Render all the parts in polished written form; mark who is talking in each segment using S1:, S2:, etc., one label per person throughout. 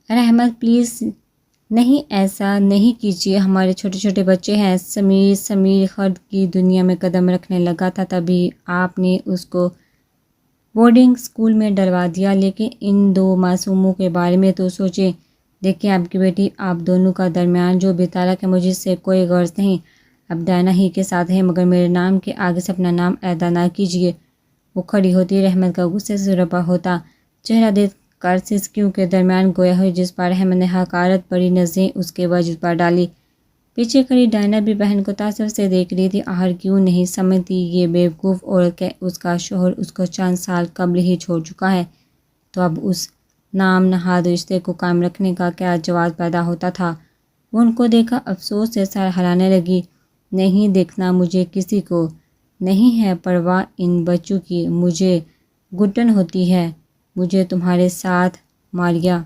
S1: رحمت پلیز نہیں، ایسا نہیں کیجیے، ہمارے چھوٹے چھوٹے بچے ہیں۔ سمیر خرد کی دنیا میں قدم رکھنے لگا تھا تبھی آپ نے اس کو بورڈنگ اسکول میں ڈلوا دیا، لیکن ان دو معصوموں کے بارے میں تو سوچیں۔ دیکھیں آپ کی بیٹی، آپ دونوں کا درمیان جو بھی تعلق ہے مجھے اس سے کوئی غرض نہیں، اب ڈائنا ہی کے ساتھ ہے، مگر میرے نام کے آگے سے اپنا نام ادا نہ کیجیے۔ وہ کھڑی ہوتی، رحمت کا غصے سے رپا ہوتا چہرہ دیکھ کر سسکیوں کے درمیان گویا ہوئی، جس پر رحمت نے حقارت بھری نظریں اس کے وجود پر ڈالی۔ پیچھے کھڑی ڈائنا بھی بہن کو تعجب سے دیکھ رہی تھی، آخر کیوں نہیں سمجھتی یہ بیوقوف عورت کہ اس کا شوہر اس کو چند سال قبل ہی چھوڑ چکا ہے، تو اب اس نام نہاد رشتے کو قائم رکھنے کا کیا جواز پیدا ہوتا تھا۔ وہ ان کو دیکھا افسوس سے سر ہلانے لگی۔ نہیں دیکھنا مجھے کسی کو نہیں ہے پرواہ ان بچوں کی، مجھے گھٹن ہوتی ہے مجھے تمہارے ساتھ ماریا۔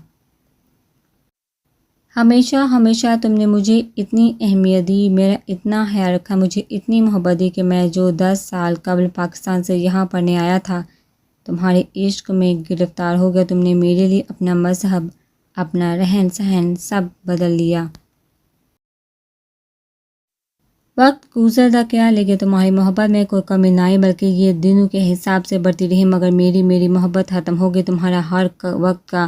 S1: ہمیشہ تم نے مجھے اتنی اہمیت دی، میرا اتنا خیال رکھا، مجھے اتنی محبت دی کہ میں جو 10 سال قبل پاکستان سے یہاں پڑھنے آیا تھا، تمہارے عشق میں گرفتار ہو گیا۔ تم نے میرے لیے اپنا مذہب، اپنا رہن سہن سب بدل لیا۔ وقت گزرتا گیا لیکن تمہاری محبت میں کوئی کمی نہ آئی، بلکہ یہ دنوں کے حساب سے بڑھتی رہی، مگر میری محبت ختم ہو گئی۔ تمہارا ہر وقت کا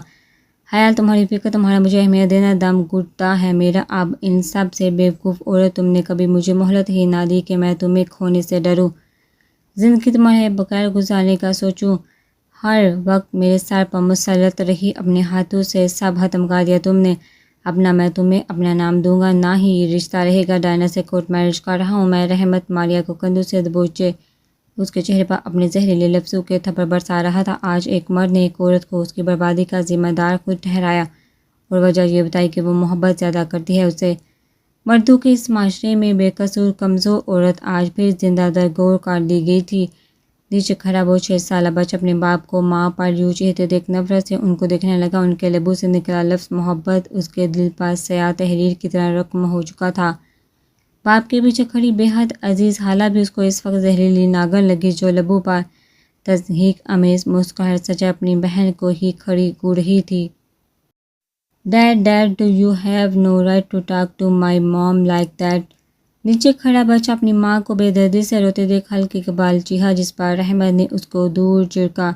S1: خیال، تمہاری فکر، تمہارا مجھے اہمیت دینا، دم گھٹتا ہے میرا اب ان سب سے۔ بیوقوف عورت، تم نے کبھی مجھے مہلت ہی نہ دی کہ میں تمہیں کھونے سے ڈروں، زندگی تمہارے بغیر گزارنے کا سوچوں۔ ہر وقت میرے سر پر مسلط رہی، اپنے ہاتھوں سے سب ختم کر دیا تم نے۔ اب نہ میں تمہیں اپنا نام دوں گا، نہ ہی یہ رشتہ رہے گا۔ ڈائنا سے کورٹ میرج کر رہا ہوں میں۔ رحمت ماریا کو کندھوں سے دبوچے اس کے چہرے پر اپنے زہریلے لفظوں کے تھپڑ برسا رہا تھا۔ آج ایک مرد نے ایک عورت کو اس کی بربادی کا ذمہ دار خود ٹھہرایا اور وجہ یہ بتائی کہ وہ محبت زیادہ کرتی ہے اسے۔ مردوں کے اس معاشرے میں بے قصور کمزور عورت آج پھر زندہ درگور کر دی گئی تھی۔ نیچے کھڑا وہ 6 سالہ بچہ اپنے باپ کو ماں پر یوں چیختے دیکھ نفرت سے ان کو دیکھنے لگا۔ ان کے لبوں سے نکلا لفظ محبت اس کے دل پر سیاہ تحریر کی طرح رقم ہو چکا تھا۔ باپ کے پیچھے کھڑی بے حد عزیز خالہ بھی اس کو اس وقت زہریلی ناگن لگی، جو لبوں پر تضحیک آمیز مسکراہٹ سجائے اپنی بہن کو ہی کھڑی گو رہی تھی۔ Dad you have no right to talk to my mom like that۔ نیچے کھڑا بچہ اپنی ماں کو بے دردی سے روتے دیکھ ہلکے اقبال چیخا، جس پر رحمت نے اس کو دور جھڑکا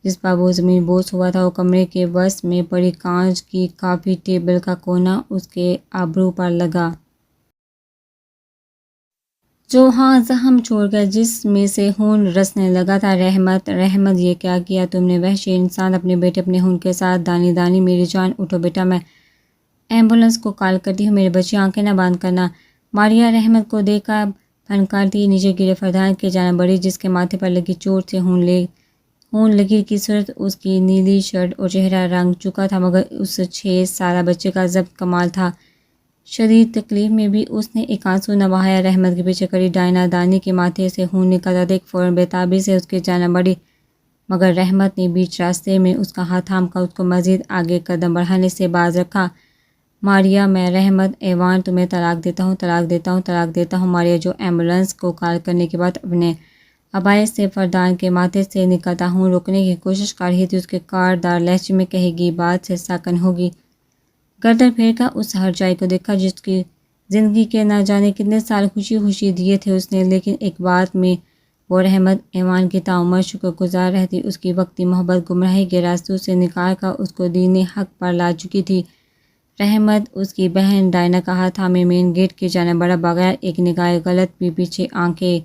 S1: جس پر وہ زمین بوس ہوا تھا۔ وہ کمرے کے وسط میں پڑی کانچ کی کافی ٹیبل کا کونا اس کے ابرو پر لگا، جو ہاں زخم چھوڑ گیا، جس میں سے خون رسنے لگا تھا۔ رحمت یہ کیا کیا تم نے وحشی انسان، اپنے بیٹے اپنے خون کے ساتھ دانی دانی۔ میری جان اٹھو بیٹا، میں ایمبولینس کو کال کرتی ہوں، میرے بچے آنکھیں نہ بند کرنا۔ ماریا رحمت کو دیکھ کر پھنکارتی نیچے گرے فردان کی جانب بڑھی، جس کے ماتھے پر لگی چوٹ سے خون لکیر کی صورت، اس کی نیلی شرٹ اور چہرہ رنگ چکا تھا، مگر اس 6 سالہ بچے کا ضبط کمال تھا۔ شدید تکلیف میں بھی اس نے ایک آنسو نہ بہایا۔ رحمت کے پیچھے کھڑی ڈائنا دانی کے ماتھے سے خون نکلتا دیکھ فوراً بےتابی سے اس کی جانب بڑھی، مگر رحمت نے بیچ راستے میں اس کا ہاتھ تھام کر اس کو مزید آگے قدم بڑھانے سے باز رکھا۔ ماریا، میں رحمت ایوان تمہیں طلاق دیتا ہوں۔ ماریا، جو ایمبولینس کو کال کرنے کے بعد اپنے عبائے سے فردان کے ماتھے سے نکلتا خون روکنے کی کوشش کر رہی تھی، اس کے کاردار لہجے میں کہی گئی بات سے ساکن ہوگی۔ گردن پھیر کر اس ہرجائی کو دیکھا جس کی زندگی کے نہ جانے کتنے سال خوشی دیے تھے اس نے، لیکن ایک بات میں وہ رحمت ایوان کی تعمیر شکر گزار رہتی، اس کی وقتی محبت گمراہی کے راستوں سے نکال کر اس کو دین حق پر لا چکی تھی۔ رحمت اس کی بہن ڈائنا کا ہاتھ تھامے مین گیٹ کی جانب بڑھا، بغیر ایک نگاہ غلط بھی پیچھے آنکھیں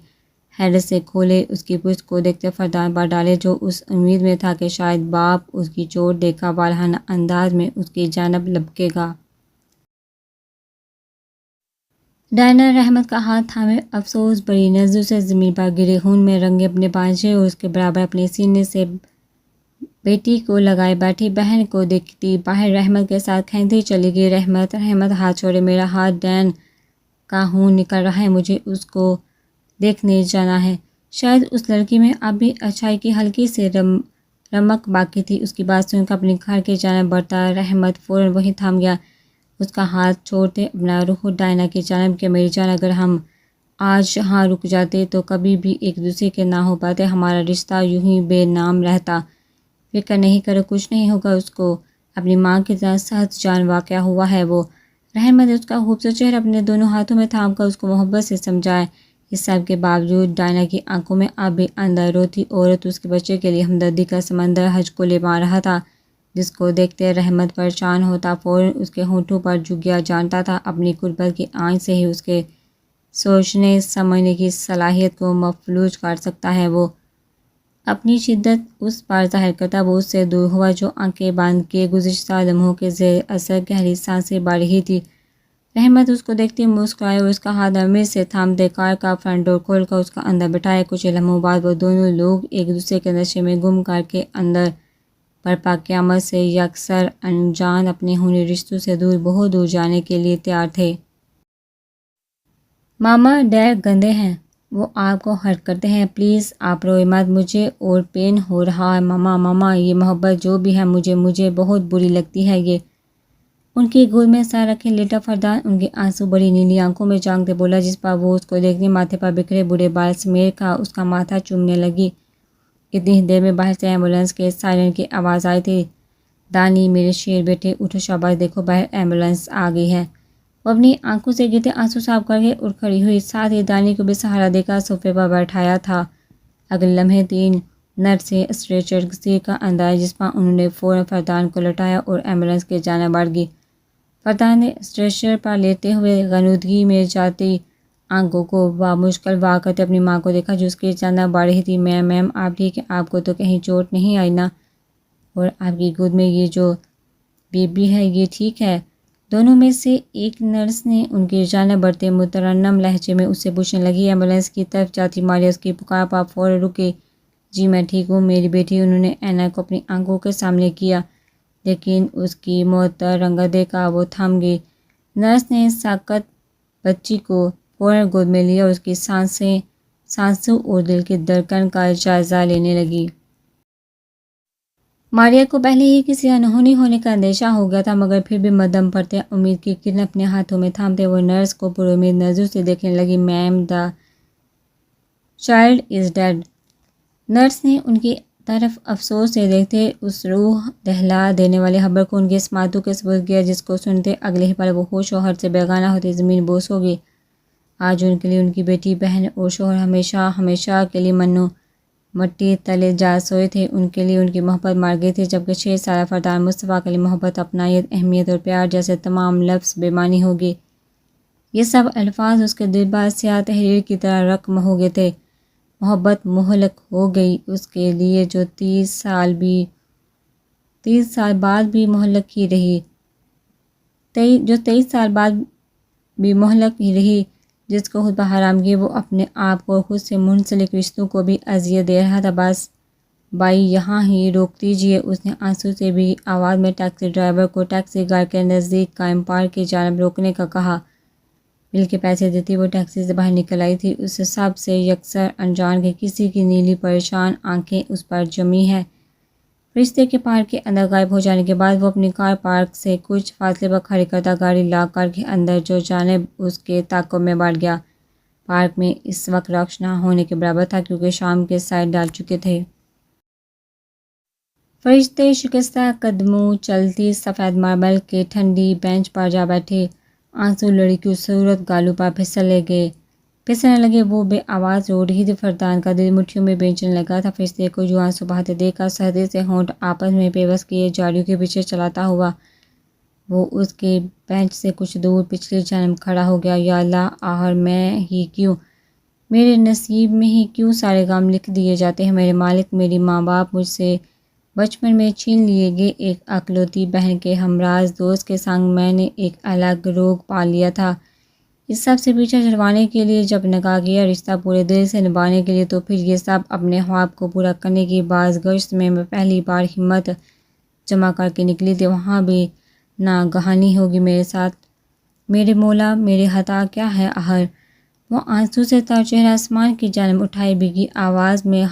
S1: حیرت سے کھولے اس کی پشت کو دیکھتے فردان پر ڈالے، جو اس امید میں تھا کہ شاید باپ اس کی چوٹ دیکھا والہانہ انداز میں اس کی جانب لپکے گا۔ ڈائنا رحمت کا ہاتھ تھامے افسوس بھری نظروں سے زمین پر گرے خون میں رنگے اپنے پانجے اور اس کے برابر اپنے سینے سے بیٹی کو لگائے بیٹھی بہن کو دیکھتی باہر رحمت کے ساتھ کھینچتی چلی گئی۔ رحمت ہاتھ چھوڑے، میرا ہاتھ، ڈین کا خون نکل رہا ہے، مجھے اس کو دیکھنے جانا ہے۔ شاید اس لڑکی میں اب بھی اچھائی کی ہلکی سی رمق باقی تھی۔ اس کی بات سن کر اپنے گھر کی جانب بڑھتا رحمت فوراً وہیں تھم گیا، اس کا ہاتھ چھوڑتے اپنا رخ ڈائنا کی جانب کہ میری جان، اگر ہم آج یہاں رک جاتے تو کبھی بھی ایک دوسرے کے نہ ہو پاتے، ہمارا رشتہ یوں ہی بے نام رہتا۔ فکر نہیں کرو، کچھ نہیں ہوگا اس کو، اپنی ماں کی طرح سخت جان واقعہ ہوا ہے وہ۔ رحمت نے اس کا خوبصورت چہرہ اپنے دونوں ہاتھوں میں تھام کر اس کو محبت سے سمجھایا۔ اس سب کے باوجود ڈائنا کی آنکھوں میں اب بھی اندر روتی عورت اس کے بچے کے لیے ہمدردی کا سمندر حج کو لے مار رہا تھا، جس کو دیکھتے رحمت پریشان ہوتا، فوراً اس کے ہونٹوں پر جھک گیا، جانتا تھا اپنی غربت کی آنچ سے ہی اس کے سوچنے سمجھنے کی صلاحیت کو مفلوج کر سکتا ہے۔ وہ اپنی شدت اس پر ظاہر کرتا، وہ اس سے دور ہوا جو آنکھیں بند کیے گزشتہ لمحوں کے زیر اثر گہری سانسیں بھر رہی تھی۔ رحمت اس کو دیکھتی مسکرائے اور اس کا ہاتھ نرمی سے تھامتے کار کا فرنٹ ڈور کھول کر اس کا اندر بٹھایا۔ کچھ لمحوں بعد وہ دونوں لوگ ایک دوسرے کے نشے میں گم کر کے اندر برپا قیامت سے یکسر انجان اپنے خونی رشتوں سے دور، بہت دور جانے کے لیے تیار تھے۔ ماما ڈیڈ گندے ہیں، وہ آپ کو ہرٹ کرتے ہیں، پلیز آپ روئے مت، مجھے اور پین ہو رہا ہے ماما۔ ماما یہ محبت جو بھی ہے مجھے بہت بری لگتی ہے۔ یہ ان کی گود میں سر رکھے لیٹا فردان ان کے آنسو بڑی نیلی آنکھوں میں جھانکتے بولا، جس پر وہ اس کو دیکھنے ماتھے پر بکھرے بوڑھے بال سمیٹ کر اس کا ماتھا چومنے لگی۔ اتنی ہی دیر میں باہر سے ایمبولینس کے سائرن کی آواز آئی تھی۔ دانی میرے شیر بیٹے اٹھو، شاباش، دیکھو باہر ایمبولینس آ گئی ہے۔ وہ اپنی آنکھوں سے گرتے آنسو صاف کر کے اٹھ کھڑی ہوئی، ساتھ ہی دانی کو بھی سہارا دے کر صوفے پر بیٹھایا تھا۔ اگلے لمحے 3 نرسیں اسٹریچر گھسیٹ کر اندر آئی، جس پر انہوں نے فوراً فردان کو لٹایا اور ایمبولینس کی جانب بڑھ گئی۔ فردان نے اسٹریچر پر لیٹے ہوئے غنودگی میں جاتی آنکھوں کو بامشکل وا کرتے اپنی ماں کو دیکھا، جو اس کی جانب بڑھ رہی تھی۔ میم آپ ٹھیک ہیں؟ آپ کو تو کہیں چوٹ نہیں آئی نا؟ اور آپ کی گود میں یہ جو بیبی ہے یہ ٹھیک ہے؟ دونوں میں سے ایک نرس نے ان کی جانب بڑھتے مترنم لہجے میں اس سے پوچھنے لگی۔ ایمبولینس کی طرف جاتی ماریا اس کی پکار پر فوراً رکی۔ جی میں ٹھیک ہوں میری بیٹی۔ انہوں نے اینک کو اپنی آنکھوں کے سامنے کیا، لیکن اس کی معطر رنگت دیکھ کر وہ تھم گئی۔ نرس نے ساکت بچی کو فوراً گود میں لیا اور اس کی سانسوں اور دل کی دھڑکن کا جائزہ لینے لگی۔ ماریا کو پہلے ہی کسی انہونی ہونے کا اندیشہ ہو گیا تھا، مگر پھر بھی مدھم پڑتے امید کی کرن اپنے ہاتھوں میں تھامتے وہ نرس کو پر امید نظروں سے دیکھنے لگی۔ Ma'am the child is dead. Nurse نے ان کی طرف افسوس سے دیکھتے اس روح دہلا دینے والی خبر کو ان کے سماعتوں کے سپرد کیا، جس کو سنتے اگلے ہی پل وہ ہوش و حرف سے بیگانہ ہوتی زمین بوس ہو گئی۔ آج ان کے لیے ان کی بیٹی، بہن اور شوہر ہمیشہ کے لیے منو مٹی تلے جا سوئے تھے۔ ان کے لیے ان کی محبت مر گئی تھی، جبکہ 6 سالہ فردان مصطفیٰ کے لیے محبت، اپنائیت، اہمیت اور پیار جیسے تمام لفظ بے معنی ہو گئے۔ یہ سب الفاظ اس کے دل پر سیاہ تحریر کی طرح رقم ہو گئے تھے۔ محبت مہلک ہو گئی اس کے لیے جو 30 سال بعد بھی مہلک ہی رہی، جس کو خود پر حرام کیے وہ اپنے آپ کو اور خود سے منسلک رشتوں کو بھی اذیت دے رہا تھا۔ بس بھائی یہاں ہی روک دیجیے، اس نے آنسو سے بھی آواز میں ٹیکسی ڈرائیور کو ٹیکسی گھر کے نزدیک قائم پارک کی جانب روکنے کا کہا۔ بل کے پیسے دیتی وہ ٹیکسی سے باہر نکل آئی تھی، اس سب سے یکسر انجان کے کسی کی نیلی پریشان آنکھیں اس پر جمی ہیں۔ رشتے کے پارک کے اندر غائب ہو جانے کے بعد وہ اپنی کار پارک سے کچھ فاصلے پر کھڑی کرتا گاڑی لاک کر کے اندر جو جانب اس کے تعاقب میں بڑھ گیا۔ پارک میں اس وقت رش نہ ہونے کے برابر تھا، کیونکہ شام کے سائے ڈال چکے تھے۔ فرشتے شکستہ قدموں چلتی سفید ماربل کے ٹھنڈی بینچ پر جا بیٹھے، آنسو لڑکی کی صورت گالوں پر پھسلنے لگے۔ وہ بے آواز رو رہی تھی، فردان کا دل مٹھیوں میں بھیجنے لگا تھا۔ فرشتے کو جو آنسو بہاتے دیکھ کر سردی سے ہونٹ آپس میں پیوست کیے جاڑیوں کے پیچھے چلاتا ہوا وہ اس کے بینچ سے کچھ دور پچھلی جانب کھڑا ہو گیا۔ یا اللہ، آخر میں ہی کیوں، میرے نصیب میں ہی کیوں سارے غم لکھ دیے جاتے ہیں؟ میرے مالک، میری ماں باپ مجھ سے بچپن میں چھین لیے گئے، ایک اکلوتی بہن کے ہمراز دوست کے سنگ میں نے ایک الگ روگ پال لیا تھا۔ اس سب سے پیچھا چھڑوانے کے لیے جب نکاح کیا، رشتہ پورے دل سے نبھانے کے لیے، تو پھر یہ سب اپنے خواب کو پورا کرنے کی بازگشت میں پہلی بار ہمت جمع کر کے نکلی تھی۔ وہاں بھی ناگہانی ہوگی میرے ساتھ؟ میرے مولا، میری خطا کیا ہے آخر؟ وہ آنسو سے تر چہرہ آسمان کی جانب اٹھائے بھیگی آواز میں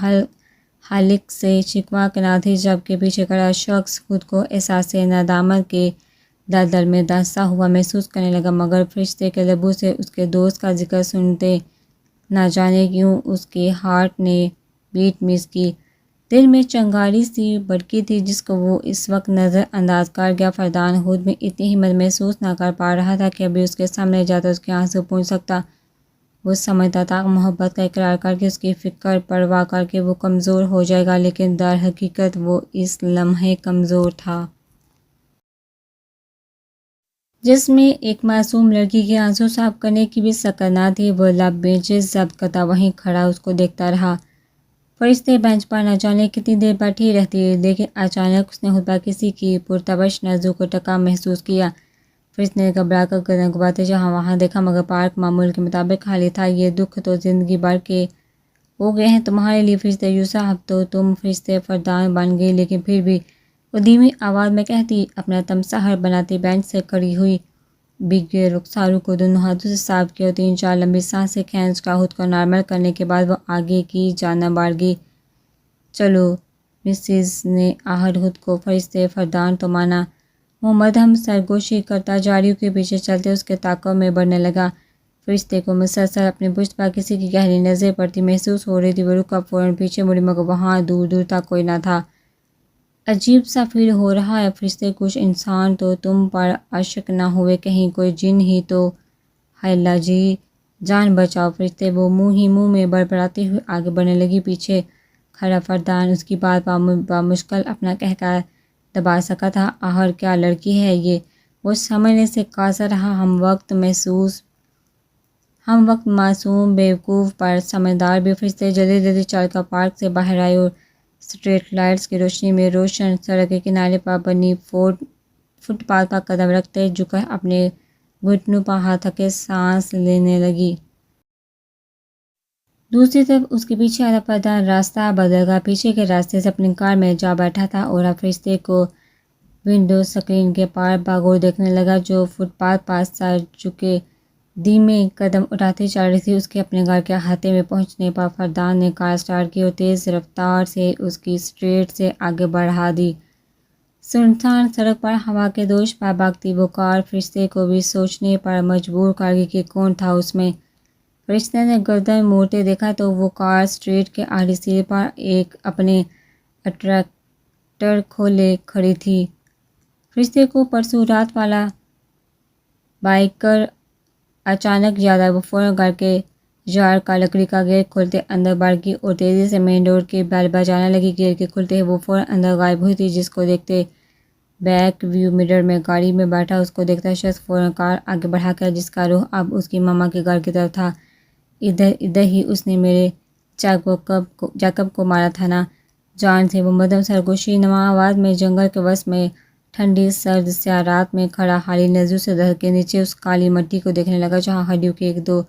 S1: خالق سے شکوہ کرنا تھی، جبکہ پیچھے کھڑا شخص خود کو احساس ندامت کے دلدل میں دھنسا ہوا محسوس کرنے لگا۔ مگر فرشتے کے لبوں سے اس کے دوست کا ذکر سنتے نہ جانے کیوں اس کے ہارٹ نے بیٹ مس کی۔ دل میں چنگاری سی بڑکی تھی جس کو وہ اس وقت نظر انداز کر گیا۔ فردان خود میں اتنی ہمت محسوس نہ کر پا رہا تھا کہ ابھی اس کے سامنے جاتا اس کے آنسو پونچھ سکتا۔ وہ سمجھتا تھا محبت کا اقرار کر کے، اس کی فکر پرواہ کر کے وہ کمزور ہو جائے گا، لیکن در حقیقت وہ اس لمحے کمزور تھا جس میں ایک معصوم لڑکی کے آنسو صاف کرنے کی بھی سکت نہ تھی۔ وہ لب بینچز ضبط کرتا وہیں کھڑا اس کو دیکھتا رہا۔ فرشتے بینچ پر نہ جانے کتنی دیر بیٹھی رہتی، لیکن اچانک اس نے خود پر کسی کی پرتوش نازک ٹکا محسوس کیا۔ فرشتے نے گھبرا کر قدم گھماتے جہاں وہاں دیکھا، مگر پارک معمول کے مطابق خالی تھا۔ یہ دکھ تو زندگی بھر کے ہو گئے ہیں تمہارے لیے فرشتے یوسف، اب تو تم فرشتے فردان بن گئی، لیکن پھر بھی وہ دھیمی آواز میں کہتی، اپنا تمساح بناتی بینچ سے کھڑی ہوئی، بھیگے رخساروں کو دونوں ہاتھوں سے صاف کیا اور 3-4 لمبی سانسیں کھینچ کر خود کو نارمل کرنے کے بعد وہ آگے کی جانب بڑھ گئی۔ چلو مسز نے آہٹ خود کو فرشتے فردان تو مانا۔ وہ مدھم سرگوشی کرتا جاریوں کے پیچھے چلتے اس کے تعاقب میں بڑھنے لگا۔ فرشتے کو مسلسل اپنی پشت پر کسی کی گہری نظر پڑتی محسوس ہو رہی تھی۔ وہ رکا، فوراً پیچھے مڑی، مگر وہاں دور دور تک کوئی نہ تھا۔ عجیب سا فیل ہو رہا ہے فرشتے، کچھ انسان تو تم پر عاشق نہ ہوئے، کہیں کوئی جن ہی تو؟ ہائے اللہ جی، جان بچاؤ فرشتے! وہ منہ ہی منہ میں بڑبڑاتی ہوئی آگے بڑھنے لگی۔ پیچھے کھڑا فردان اس کی بات بامشکل اپنا کہکہا دبا سکا تھا۔ آخر کیا لڑکی ہے یہ؟ وہ سمجھنے سے قاصر رہا۔ ہم وقت معصوم بیوقوف پر سمجھدار بھی فرشتے جلدی جلدی چل کر پارک سے باہر آئے اور اسٹریٹ لائٹس کی روشنی میں روشن سڑک کے کنارے پر بنی فٹ پاتھ پر قدم رکھتے جھک کر اپنے گھٹنوں پر ہاتھ رکھے سانس لینے لگی۔ دوسری طرف اس کے پیچھے والا فردان راستہ بدل کر پیچھے کے راستے سے اپنی کار میں جا بیٹھا تھا اور اب فرشتے کو ونڈو اسکرین کے پار بغور دیکھنے لگا، جو فٹ پاتھ پر سر جھکے دھیمے قدم اٹھاتی چل رہی تھی۔ اس کے اپنے گھر کے احاطے میں پہنچنے پر فردان نے کار سٹارٹ کی اور تیز رفتار سے اس کی اسٹریٹ سے آگے بڑھا دی۔ سنسان سڑک پر ہوا کے دوش پر بھاگتی وہ کار فرشتے کو بھی سوچنے پر مجبور کر گئی کہ کون تھا اس میں۔ فرشتے نے گردن موڑتے دیکھا تو وہ کار اسٹریٹ کے آخری سرے پر ایک اپنے اٹریکٹر کھولے کھڑی تھی۔ فرشتے کو پرسوں رات والا بائیکر اچانک یاد آیا۔ وہ فوراً گھر کے یار کا لکڑی کا گیٹ کھولتے اندر بڑھ گئی اور تیزی سے مین ڈور کی بیل بجانے لگی۔ گیٹ کے کھلتے ہی وہ فوراً اندر غائب ہوئی تھی، جس کو دیکھتے بیک ویو مرر میں گاڑی میں بیٹھا اس کو دیکھتا شخص فوراً کار آگے بڑھا کر، جس کا رخ اب اس کی ماما کے گھر کی طرف تھا۔ ادھر ہی اس نے میرے جیکب کو مارا تھا نا جان سے؟ وہ مدھم سرگوشی نما آواز میں جنگل کے وسط میں ٹھنڈی سرد سیاہ رات میں کھڑا خالی نظروں سے دھڑ کے نیچے اس کالی مٹی کو دیکھنے لگا جہاں ہڈیوں کے 1-2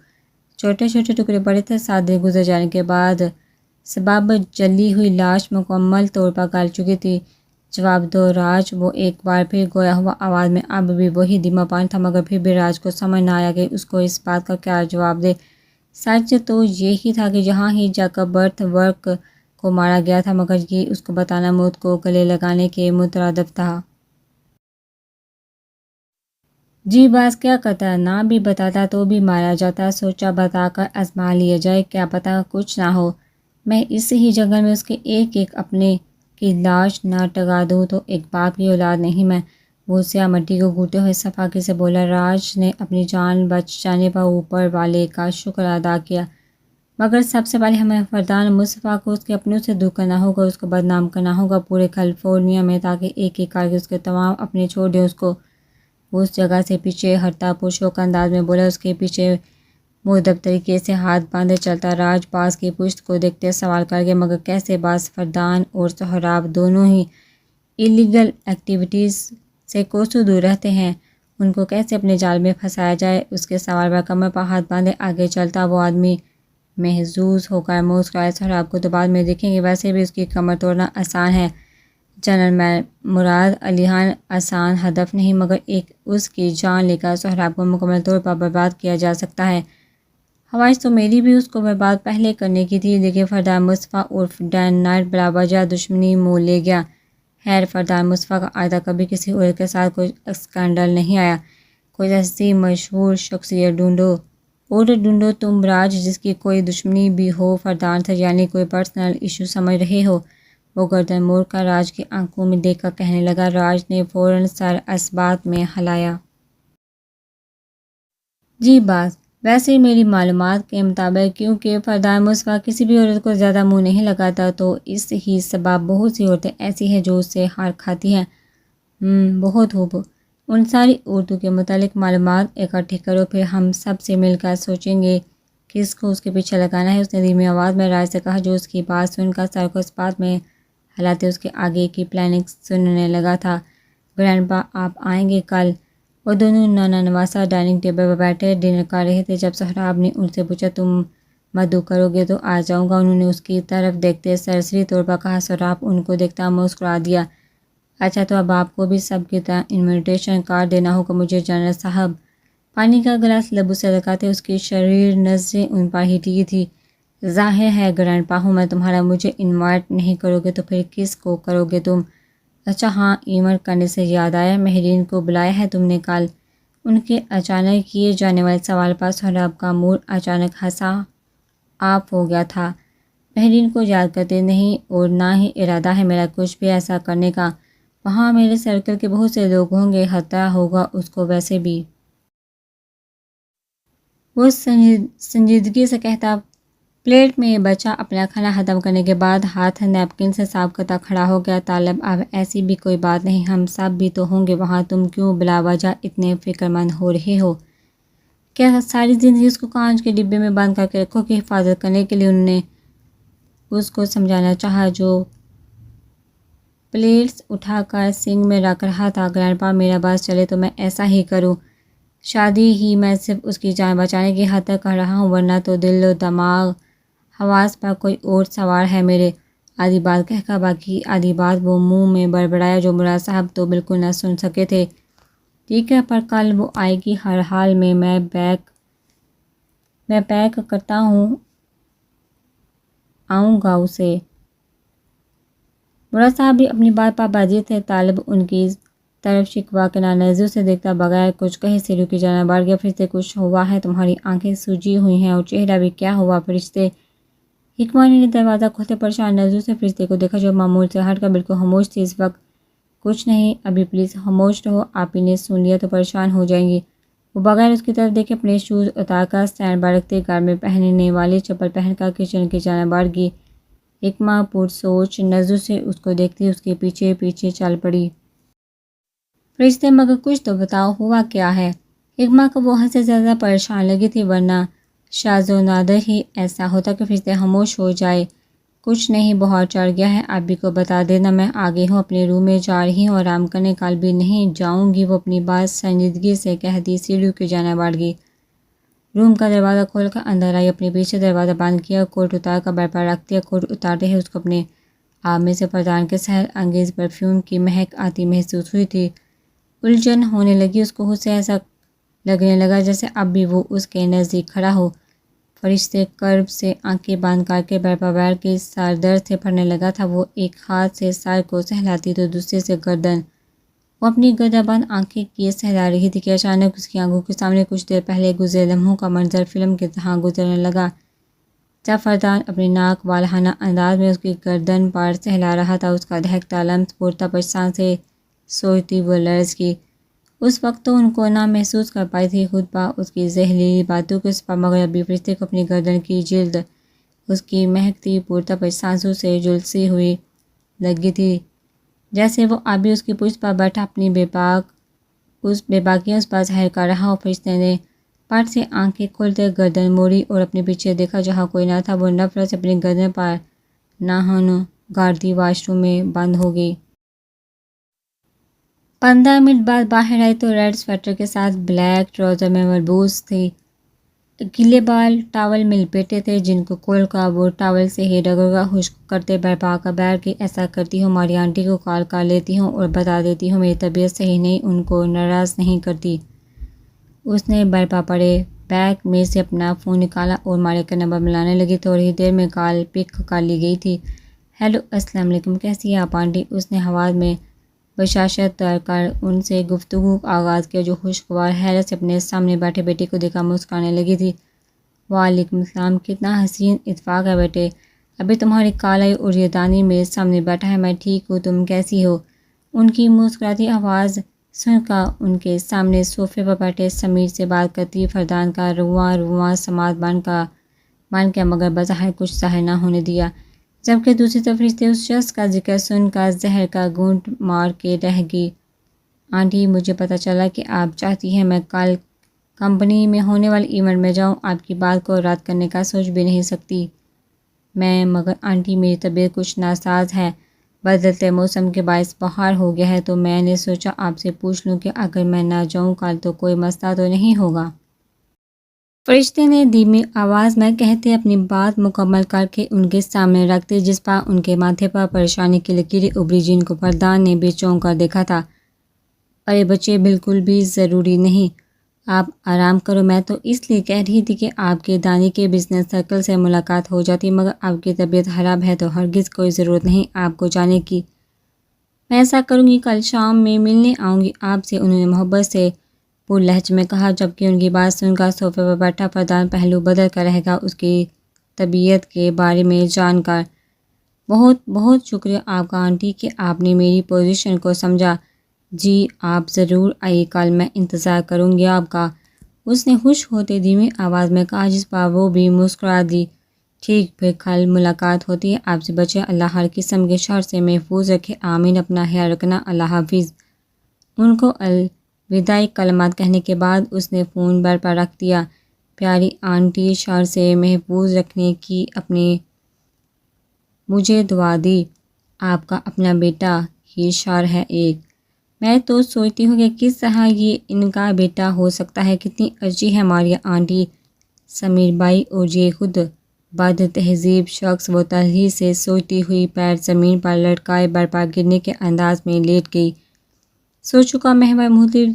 S1: چھوٹے چھوٹے ٹکڑے پڑے تھے۔ 7 دن گزر جانے کے بعد سبب جلی ہوئی لاش مکمل طور پر گل چکی تھی۔ جواب دو راج، وہ ایک بار پھر گویا ہوا آواز میں اب بھی وہی دھیما پان تھا، مگر پھر بھی راج کو سمجھ نہ آیا کہ اس کو اس بات کا کیا جواب دے۔ سچ تو یہی تھا کہ یہاں ہی جیکب برتھ ورک کو مارا گیا تھا، مگر یہ اس کو بتانا موت کو گلے لگانے کے مترادف تھا۔ جی باز کیا کرتا، نہ بھی بتاتا تو بھی مارا جاتا۔ سوچا بتا کر آزما لیا جائے، کیا پتا کچھ نہ ہو۔ میں اس ہی جنگل میں اس کے ایک اپنے کی لاش نہ ٹگا دوں تو ایک باپ کی اولاد نہیں میں؟ وہ سیاہ مٹی کو گھونٹتے ہوئے صفاقی سے بولا۔ راج نے اپنی جان بچ جانے پر اوپر والے کا شکر ادا کیا، مگر سب سے پہلے ہمیں فردان مصطفیٰ کو اس کے اپنوں سے دور کرنا ہوگا، اس کو بدنام کرنا ہوگا پورے کیلیفورنیا میں، تاکہ ایک کر کے اس کے تمام اپنے چھوڑ دیں اس کو۔ وہ اس جگہ سے پیچھے ہٹتا پرشوق انداز میں بولا، اس کے پیچھے مؤدب طریقے سے ہاتھ باندھے چلتا۔ راج باز کی پشت کو دیکھتے سوال کر گیا، مگر کیسے باز فردان اور سہراب دونوں ہی ایلیگل ایکٹیویٹیز سے کوسوں دور رہتے ہیں، ان کو کیسے اپنے جال میں پھنسایا جائے؟ اس کے سوال پر کمر پر ہاتھ باندھے آگے چلتا وہ آدمی محظوظ ہو کر مسکرایا۔ سہراب کو تو بعد میں دیکھیں گے، ویسے بھی اس کی کمر توڑنا آسان ہے جنرل مراد علی خان، آسان ہدف نہیں، مگر ایک اس کی جان لے کر سہراب کو مکمل طور پر برباد کیا جا سکتا ہے۔ خواہش تو میری بھی اس کو برباد پہلے کرنے کی تھی، لیکن فردان مصطفیٰ عرف ڈین نائٹ بلا وجہ دشمنی مول لے گیا۔ خیر، فردان مصطفیٰ کا آئندہ کبھی کسی عورت کے ساتھ کوئی اسکینڈل نہیں آیا۔ کوئی ایسی مشہور شخصیت ڈھونڈو تم راج، جس کی کوئی دشمنی بھی ہو فردان سے، یعنی کوئی پرسنل ایشو سمجھ رہے ہو؟ وہ گردن موڑ کر راج کی آنکھوں میں دیکھ کر کہنے لگا۔ راج نے فوراً سر اثبات میں ہلایا۔ جی باز، ویسے میری معلومات کے مطابق کیونکہ فردان مصفا کسی بھی عورت کو زیادہ منہ نہیں لگاتا، تو اس ہی سبب بہت سی عورتیں ایسی ہیں جو اس سے ہار کھاتی ہیں۔ بہت خوب، ان ساری عورتوں کے متعلق معلومات اکٹھی کرو، پھر ہم سب سے مل کر سوچیں گے کس کو اس کے پیچھے لگانا ہے۔ اس نے دھیمی آواز میں راج سے کہا، جو اس کی بات سن کر سر کو اثبات میں ہلاتے اس کے آگے کی پلاننگ سننے لگا تھا۔ گرینڈپا، آپ آئیں گے کل؟ وہ دونوں نانا نواسا ڈائننگ ٹیبل پر بیٹھے ڈنر کر رہے تھے جب سہراب نے ان سے پوچھا، تم مدعو کرو گے تو آ جاؤں گا۔ انہوں نے اس کی طرف دیکھتے سرسری طور پر کہا۔ سہراب ان کو دیکھتا مسکرا دیا۔ اچھا، تو اب آپ کو بھی سب کی طرح انویٹیشن کارڈ دینا ہوگا مجھے جنرل صاحب۔ پانی کا گلاس لبوں سے لگاتے اس کی شریر نظریں ان پر ہی ٹکی تھی۔ ظاہر ہے گرینڈپا ہوں میں تمہارا، مجھے انوائٹ نہیں کرو گے تو پھر کس کو کرو گے تم؟ اچھا ہاں، ایونٹ کرنے سے یاد آیا، مہرین کو بلایا ہے تم نے کل؟ ان کے اچانک کیے جانے والے سوال پر سہراب کا موڈ اچانک ہنسا آف ہو گیا تھا۔ مہرین کو یاد کرتے نہیں، اور نہ ہی ارادہ ہے میرا کچھ بھی ایسا کرنے کا۔ وہاں میرے سرکل کے بہت سے لوگ ہوں گے، خطرہ ہوگا اس کو ویسے بھی۔ وہ سنجیدگی سے کہتا۔ پلیٹ میں بچہ اپنا کھانا ختم کرنے کے بعد ہاتھ نیپکن سے صاف کرتا کھڑا ہو گیا۔ طالب، اب ایسی بھی کوئی بات نہیں، ہم سب بھی تو ہوں گے وہاں، تم کیوں بلا وجہ اتنے فکر مند ہو رہے ہو؟ کیا ساری زندگی اس کو کانچ کے ڈبے میں بند کر کے رکھو گے؟ حفاظت کرنے کے لیے انہوں نے اس کو سمجھانا چاہا جو پلیٹس اٹھا کر سنک میں رکھ رہا تھا۔ گرینڈپا، میرا بس چلے تو میں ایسا ہی کروں، شادی ہی میں صرف اس کی جان بچانے کی خاطر کر رہا ہوں، ورنہ تو دل و دماغ حواس پر کوئی اور سوار ہے میرے۔ آدھی بات کہہ کر باقی آدھی بات وہ منہ میں بڑبڑایا جو مراد صاحب تو بالکل نہ سن سکے تھے۔ ٹھیک ہے، پر کل وہ آئے گی ہر حال میں پیک کرتا ہوں آؤں گا اسے۔ مراد صاحب بھی اپنی بات پر باضابطہ تھے۔ طالب ان کی طرف شکوہ کنار نظروں سے دیکھتا بغیر کچھ کہے سیڑھیوں کی جانب بڑھ گیا۔ فرشتے، کچھ ہوا ہے؟ تمہاری آنکھیں سوجی ہوئی ہیں اور چہرہ بھی، کیا ہوا فرشتے؟ حکمانی نے دروازہ کھولتے پریشان نظروں سے فرشتے کو دیکھا جو معمول سے ہٹ کر بالکل خاموش تھی اس وقت۔ کچھ نہیں، ابھی پلیز خاموش رہو، آپ ہی نے سن لیا تو پریشان ہو جائیں گی۔ وہ بغیر اس کی طرف دیکھے اپنے شوز اتار کر اسٹینڈ پر رکھتے گھر میں پہننے والی چپل پہن کر کچن کی جانب بڑھ گئی۔ حکمہ پرسوچ نظروں سے اس کو دیکھتی اس کے پیچھے پیچھے چل پڑی۔ فرشتے، مگر کچھ تو بتاؤ، ہوا کیا ہے؟ حکمہ کو وہ حد سے زیادہ پریشان لگی تھی، ورنہ شاذ و نادر ہی ایسا ہوتا کہ فرشتے خاموش ہو جائے۔ کچھ نہیں، بخار چڑھ گیا ہے، ابھی کو بتا دینا، میں آگے ہوں، اپنے روم میں جا رہی ہوں آرام کرنے، کل بھی نہیں جاؤں گی۔ وہ اپنی بات سنجیدگی سے کہتی سیڑھیوں کی جانب بڑھ گئی۔ روم کا دروازہ کھول کر اندر آئی، اپنے پیچھے دروازہ بند کیا، کوٹ اتار کر بیڈ پر رکھ دیا۔ کوٹ اتارتے ہی اس کو اپنے آپ میں سے فردان کے سحر انگیز پرفیوم کی مہک آتی محسوس ہوئی تھی۔ الجھن ہونے لگی، اس کو اسے ایسا لگنے لگا جیسے اب بھی وہ اس کے نزدیک کھڑا ہو۔ فرشتے کرب سے آنکھیں بند کر کے بیڈ پر بیٹھ کے سر درد سے پھٹنے لگا تھا۔ وہ ایک ہاتھ سے سر کو سہلاتی تو دوسرے سے گردن۔ وہ اپنی گردن بند آنکھیں کیے سہلا رہی تھی کہ اچانک اس کی آنکھوں کے سامنے کچھ دیر پہلے گزرے لمحوں کا منظر فلم کی طرح گزرنے لگا۔ جب فردان اپنی ناک والہانہ انداز میں اس کی گردن پر سہلا رہا تھا، اس کا دہکتا لمس پرتپش سانسیں سوچتی وہ لرز کی۔ اس وقت تو ان کو نہ محسوس کر پائی تھی خود پر اس کی زہریلی باتوں کے اس پر، مگر ابھی فرشتے کو اپنی گردن کی جلد اس کی مہکتی پرتپش سانسوں سے جھلسی ہوئی لگی تھی، جیسے وہ ابھی اس کی پشت پر بیٹھا اپنی بے باکیاں اس پر ظاہر کر رہا ہو۔ فرشتے نے پٹ سے آنکھیں کھولتے گردن موڑی اور اپنے پیچھے دیکھا، جہاں کوئی نہ تھا۔ وہ نفرت سے اپنی گردن پر ناخن گاڑتی واش روم میں بند ہو گئی۔ 15 منٹ بعد باہر آئی تو ریڈ سویٹر کے ساتھ بلیک ٹراؤزر میں ملبوس تھی۔ گیلے بال ٹاول میں لپیٹے تھے جن کو کھول کر وہ ٹاول سے ہی رگڑ خشک کرتے بیڈ پر آ کر بیٹھ گئی۔ ایسا کرتی ہوں، ماری آنٹی کو کال کر لیتی ہوں اور بتا دیتی ہوں میری طبیعت صحیح نہیں، ان کو ناراض نہیں کرتی۔ اس نے بیڈ پر پڑے بیگ میں سے اپنا فون نکالا اور مارے کا نمبر ملانے لگی۔ تھوڑی ہی دیر میں کال پک کر لی گئی تھی۔ ہیلو، السلام علیکم، کیسی ہیں آپ آنٹی؟ اس نے آواز میں بشاشت تر کر ان سے گفتگو کا آغاز کیا جو خوشگوار حیرت سے اپنے سامنے بیٹھے بیٹے کو دیکھ کر مسکرانے لگی تھی۔ وعلیکم السلام، کتنا حسین اتفاق ہے بیٹے، ابھی تمہاری کال آئی اور یہ دانی میرے سامنے بیٹھا ہے. میں ٹھیک ہوں, تم کیسی ہو؟ ان کی مسکراتی آواز سن کر ان کے سامنے صوفے پر بیٹھے سمیر سے بات کرتی فردان کا رواں رواں سماعت بن کے مگر بظاہر کچھ ظاہر نہ ہونے دیا. جبکہ دوسری طرف فرشتے اس شخص کا ذکر سن کر زہر کا گھونٹ مار کے رہ گئی. آنٹی, مجھے پتہ چلا کہ آپ چاہتی ہیں میں کل کمپنی میں ہونے والے ایونٹ میں جاؤں. آپ کی بات کو رد کرنے کا سوچ بھی نہیں سکتی میں, مگر آنٹی میری طبیعت کچھ ناساز ہے. بدلتے موسم کے باعث بخار ہو گیا ہے, تو میں نے سوچا آپ سے پوچھ لوں کہ اگر میں نہ جاؤں کل تو کوئی مسئلہ تو نہیں ہوگا. فرشتے نے دھیمی آواز میں کہتے اپنی بات مکمل کر کے ان کے سامنے رکھتے, جس پر ان کے ماتھے پر پریشانی کی لکیریں ابھری جن کو فردان نے بھی چونک کر دیکھا تھا. ارے بچے, بالکل بھی ضروری نہیں, آپ آرام کرو. میں تو اس لیے کہہ رہی تھی کہ آپ کے دانی کے بزنس سرکل سے ملاقات ہو جاتی, مگر آپ کی طبیعت خراب ہے تو ہرگز کوئی ضرورت نہیں آپ کو جانے کی. میں ایسا کروں گی, کل شام میں ملنے آؤں گی آپ سے, انہوں نے محبت سے پر لہجے میں کہا. جبکہ ان کی بات سن کر صوفے پر بیٹھا فردان پہلو بدل کر رہ گا اس کی طبیعت کے بارے میں جان کر. بہت بہت شکریہ آپ کا آنٹی کہ آپ نے میری پوزیشن کو سمجھا. جی آپ ضرور آئیے, کل میں انتظار کروں گی آپ کا, اس نے خوش ہوتے دھیمی آواز میں کہا, جس پر وہ بھی مسکرا دی. ٹھیک, پھر کل ملاقات ہوتی ہے آپ سے. بچے, اللہ ہر قسم کے شر سے محفوظ رکھے, آمین. اپنا خیال رکھنا, اللہ حافظ. ان کو الوداعی کلمات کہنے کے بعد اس نے فون بر پر رکھ دیا. پیاری آنٹی, شر سے محفوظ رکھنے کی اپنے مجھے دعا دی. آپ کا اپنا بیٹا ہی شر ہے ایک. میں تو سوچتی ہوں کہ کس طرح یہ ان کا بیٹا ہو سکتا ہے. کتنی اچھی ہے ماریا آنٹی, سمیر بھائی, اور یہ خود بد تہذیب شخص. وہ تلخی سے سوچتی ہوئی پیر زمین پر لٹکائے برپا گرنے کے انداز میں لیٹ گئی. سو چکا محور محتر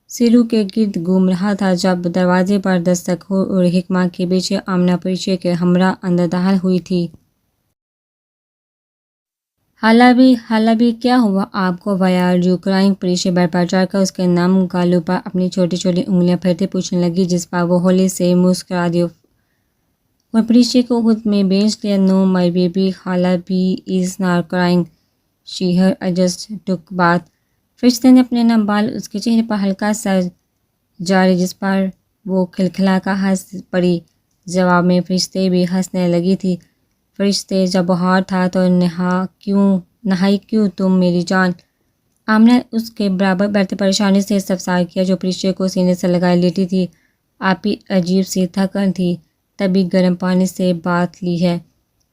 S1: سیرو کے گرد گھوم رہا تھا جب دروازے پر دستک ہو اور حکمہ کے پیچھے آمنہ پریچے کے ہمراہ اندر داخل ہوئی تھی. حالا بھی کیا ہوا آپ کو؟ وائے آر یو کرائنگ؟ پریچے بر پر چڑھ کر اس کے نم گالوں پر اپنی چھوٹی چھوٹی انگلیاں پھیرتے پوچھنے لگی, جس پر وہ ہولے سے مسکرا دی اور پریچے کو خود میں بیچ لیا. نو مائی بیبی, حالا بھی is not crying, she her just ٹک بات. فرشتے نے اپنے نم بال اس کے چہرے پر ہلکا سا جارے, جس پر وہ کھلکھلا کر ہنس پڑی. جواب میں فرشتے بھی ہنسنے لگی تھی. فرشتے, جب بخار تھا تو نہائی کیوں تم میری جان؟ آمنہ اس کے برابر بیٹھتے پریشانی سے استفسار کیا, جو فرشتے کو سینے سے لگائے لیٹی تھی. آپ ہی عجیب سی تھکن تھی, تبھی گرم پانی سے بات لی ہے.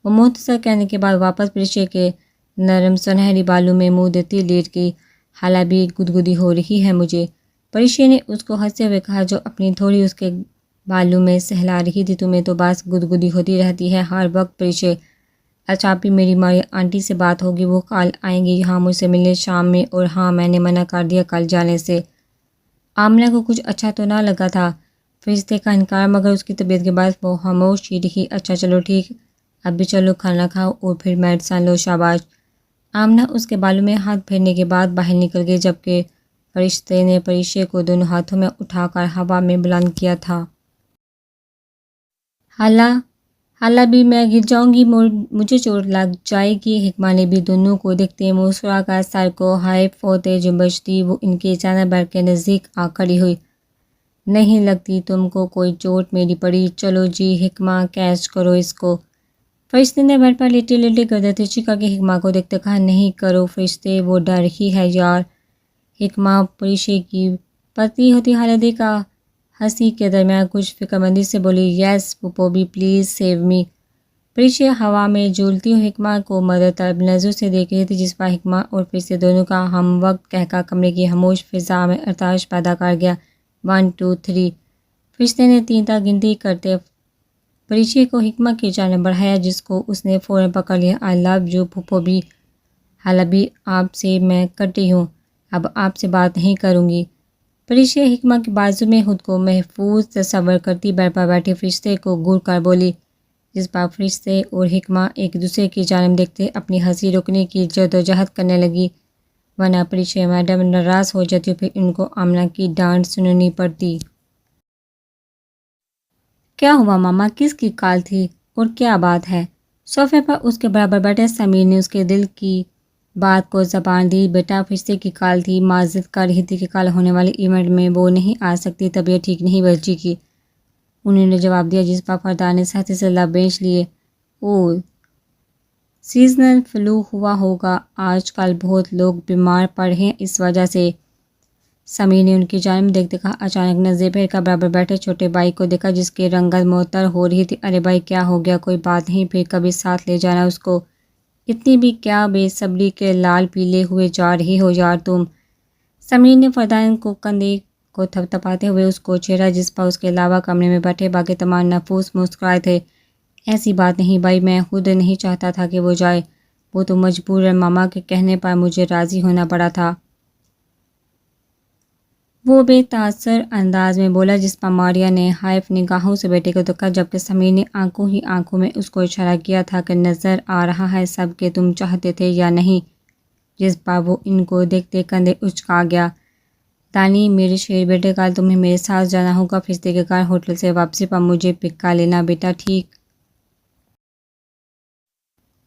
S1: وہ مختصر کہنے کے بعد واپس فرشتے کے نرم سنہری بالوں میں منہ دیتی لیٹ گئی. حالا بھی گدگدی ہو رہی ہے مجھے, فرشتے نے اس کو ہنستے ہوئے کہا, جو اپنی تھوڑی اس کے بالوں میں سہلا رہی تھی. تمہیں تو بس گدگدی ہوتی رہتی ہے ہر وقت فرشتے. اچھا, آپ ہی میری ماریا آنٹی سے بات ہوگی, وہ کل آئیں گی یہاں مجھ سے ملنے شام میں, اور ہاں میں نے منع کر دیا کل جانے سے. آمنہ کو کچھ اچھا تو نہ لگا تھا فرشتے کا انکار, مگر اس کی طبیعت کے باعث وہ خاموش ہی رہی. اچھا چلو ٹھیک, اب بھی چلو کھانا کھاؤ اور پھر میڈیسن لو. شاباش. آمنہ اس کے بالوں میں ہاتھ پھیرنے کے بعد باہر نکل گئی, جبکہ فرشتے نے پریچے کو دونوں ہاتھوں میں اٹھا کر ہوا میں بلند کیا تھا. حالا بھی میں گر جاؤں گی, مجھے چوٹ لگ جائے گی. حکمہ نے بھی دونوں کو دیکھتے مسکرا کر سر کو ہائپ ہوتے جنبش دی. وہ ان کے چاند بھر کے نزدیک آ کھڑی ہوئی. نہیں لگتی تم کو کوئی چوٹ میری پڑی. چلو جی حکمہ, کیچ کرو اس کو. فرشتے نے بیڈ پر لیٹے لیٹے گردن ترچھی کر کے حکمہ کو دیکھتے کہا, نہیں کرو فرشتے, وہ ڈر رہی ہے یار. حکمہ پریچے کی پتلی ہوتی حالت دیکھ کر ہنسی کے درمیان کچھ فکر مندی سے بولی, یس پوپوبی پلیز سیو می. پریچے ہوا میں جھولتی ہوئی حکمہ کو مدد طلب نظروں سے دیکھ رہی تھی, جس پر حکمہ اور فرشتے دونوں کا ہم وقت کہکا کمرے کی خاموش فضا میں ارتعاش پیدا کر گیا. 1 2 3. فرشتے نے 3 تک گنتی کرتے پریچے کو حکمہ کی جانب بڑھایا, جس کو اس نے فوراً پکڑ لیا. آئی لو یو پھوپھوبی. حالا بھی آپ سے میں کٹی ہوں, اب آپ سے بات نہیں کروں گی. پریچے حکمہ کے بازو میں خود کو محفوظ تصور کرتی بیڈ پر بیٹھے فرشتے کو گھور کر بولی, جس پر فرشتے اور حکمہ ایک دوسرے کی جانب دیکھتے اپنی ہنسی روکنے کی جدوجہد کرنے لگی, ورنہ پریچے میڈم ناراض ہو جاتی, پھر ان کو آمنہ کی ڈانٹ سننی پڑتی. کیا ہوا ماما, کس کی کال تھی اور کیا بات ہے؟ صوفے پر اس کے برابر بیٹھے سمیر نے اس کے دل کی بات کو زبان دی۔ بیٹا فرشتے کی کال تھی، ماں ضد کر رہی تھی کہ کل ہونے والے ایونٹ میں وہ نہیں آ سکتی، طبیعت ٹھیک نہیں بچی کی۔ انہوں نے جواب دیا جس پر فردان نے سختی سے لب بھینچ لیے۔ اوہ، سیزنل فلو ہوا ہوگا، آج کل بہت لوگ بیمار پڑ رہے ہیں اس وجہ سے۔ سمیر نے ان کی جانب دیکھتے کہا۔ اچانک نے زبیر کا برابر بیٹھے چھوٹے بھائی کو دیکھا جس کی رنگت معطر ہو رہی تھی۔ ارے بھائی کیا ہو گیا؟ کوئی بات نہیں، پھر کبھی ساتھ لے جانا اس کو۔ اتنی بھی کیا بے صبری کے لال پیلے ہوئے جا رہی ہو یار تم؟ سمیر نے فردان کو کندھے کو تھپ تھپاتے ہوئے اس کو چھیڑا جس پر اس کے علاوہ کمرے میں بیٹھے باقی تمام نفوس مسکرائے تھے۔ ایسی بات نہیں بھائی، میں خود نہیں چاہتا تھا کہ وہ جائے، وہ تو مجبوراً ماما کے کہنے پر مجھے راضی ہونا پڑا تھا۔ وہ بے تاثر انداز میں بولا جس پر ماریا نے حائف نگاہوں سے بیٹے کو دیکھا جبکہ سمیر نے آنکھوں ہی آنکھوں میں اس کو اشارہ کیا تھا کہ نظر آ رہا ہے سب کہ تم چاہتے تھے یا نہیں، جس پر وہ ان کو دیکھتے کندھے اچکا گیا۔ دانی میرے شیر بیٹے، کل تمہیں میرے ساتھ جانا ہوگا فرشتے کے گھر، ہوٹل سے واپسی پر مجھے پک کر لینا بیٹا، ٹھیک؟